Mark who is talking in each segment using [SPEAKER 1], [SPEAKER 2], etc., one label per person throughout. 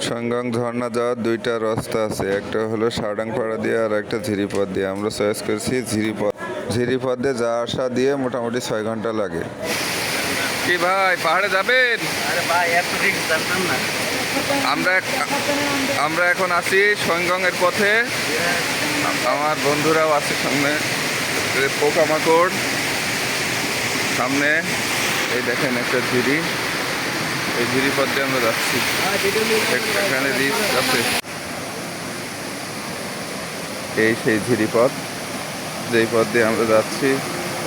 [SPEAKER 1] সৈংগং ঝর্ণা যাওয়ার দুইটা রাস্তা আছে, একটা হলো সারডাংপাড়া দিয়ে আর একটা ঝিরিপথ দিয়ে। আমরা চয়েস করেছি ঝিরিপথ। ঝিরিপথ দিয়ে যাওয়া আসা দিয়ে মোটামুটি 6 ঘন্টা লাগে। কি ভাই, পাহাড়ে যাবেন?
[SPEAKER 2] আরে ভাই এত ঠিক জানতাম না।
[SPEAKER 1] আমরা এখন আছি সৈংগং এর পথে। আমার বন্ধুরাও আছে সামনে। পোকামাকড় সামনে, এই দেখেন একটা ঝিরি, এই ঝিরি পথ দিয়ে আমরা যাচ্ছি। এখানে রিস্ক আছে। এই সেই ঝিরি পথ, যেই পথ দিয়ে আমরা যাচ্ছি।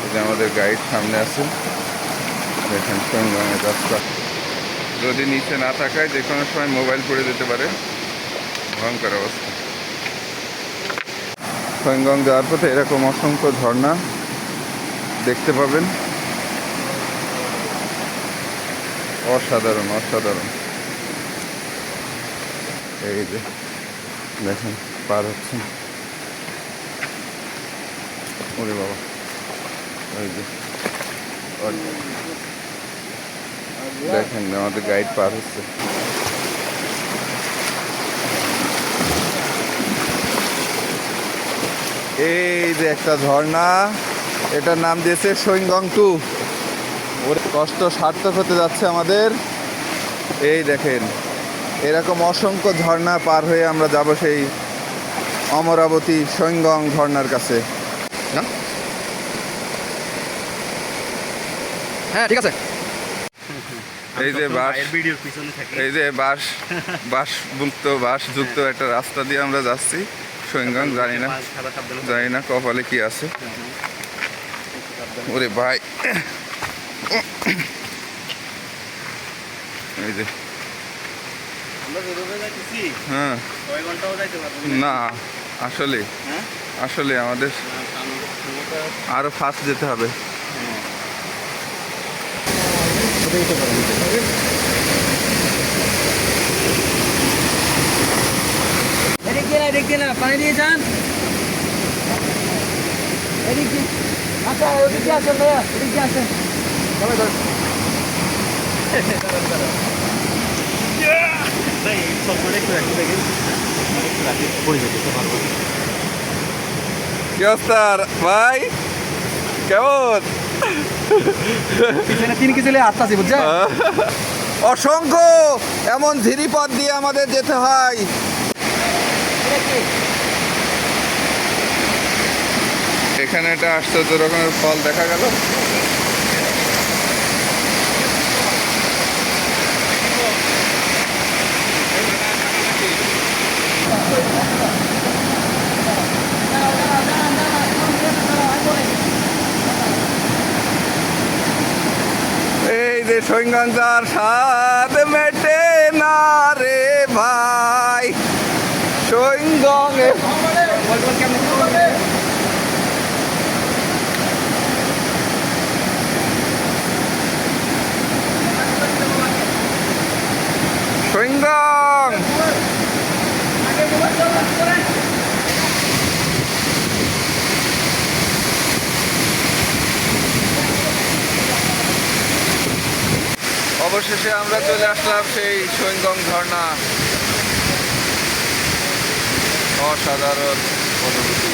[SPEAKER 1] এই যে আমাদের গাইড সামনে আছে, দেখেন সৈংগংয়ের রাস্তা। যদি নিচে না থাকায় যে কোনো সময় মোবাইল পড়ে যেতে পারে, ভয়ঙ্কর অবস্থা। সৈংগং যাওয়ার পথে এরকম অসংখ্য ঝর্ণা দেখতে পাবেন, অসাধারণ অসাধারণ। এই যে দেখেন পার হচ্ছে, ওরে বাবা, ওই যে দেখেন আমাদের গাইড পার হচ্ছে। এই যে একটা ঝর্ণা, এটার নাম দিয়েছে সৈংগং 2। ওর কষ্ট সার্থক হতে যাচ্ছে আমাদের। এই দেখেন এরকম অসংখ্য ঝর্ণা পার হয়ে আমরা যাব সেই অমরাবতী সৈংগং ঝর্ণার কাছে। না, হ্যাঁ ঠিক আছে। এই যে বাঁশ, এই যে বাঁশযুক্ত একটা রাস্তা দিয়ে আমরা যাচ্ছি সৈংগং। জানি না কপালে কি আছে। ওরে ভাই, এই যে হ্যাঁ, না আসলে আসলে আমাদের আরো ফাস্ট যেতে হবে।
[SPEAKER 2] দেখতে না পানি দিয়ে যান। আচ্ছা ওদিকে আসেন ভাইয়া, ওদিকে আসেন।
[SPEAKER 1] কি অবস্থা ভাই, কেমন? অসংখ্য এমন ঝিরিপথ দিয়ে আমাদের যেতে হয়। এখানে একটা আশ্চর্য রকমের ফল দেখা গেল। এই যে সৈংগং যার স্বাদ মেটে না রে ভাই, সৈংগং সৈংগং। অবশেষে আমরা চলে আসলাম সেই সৈংগং ঝর্ণা। অসাধারণ অনুভূতি।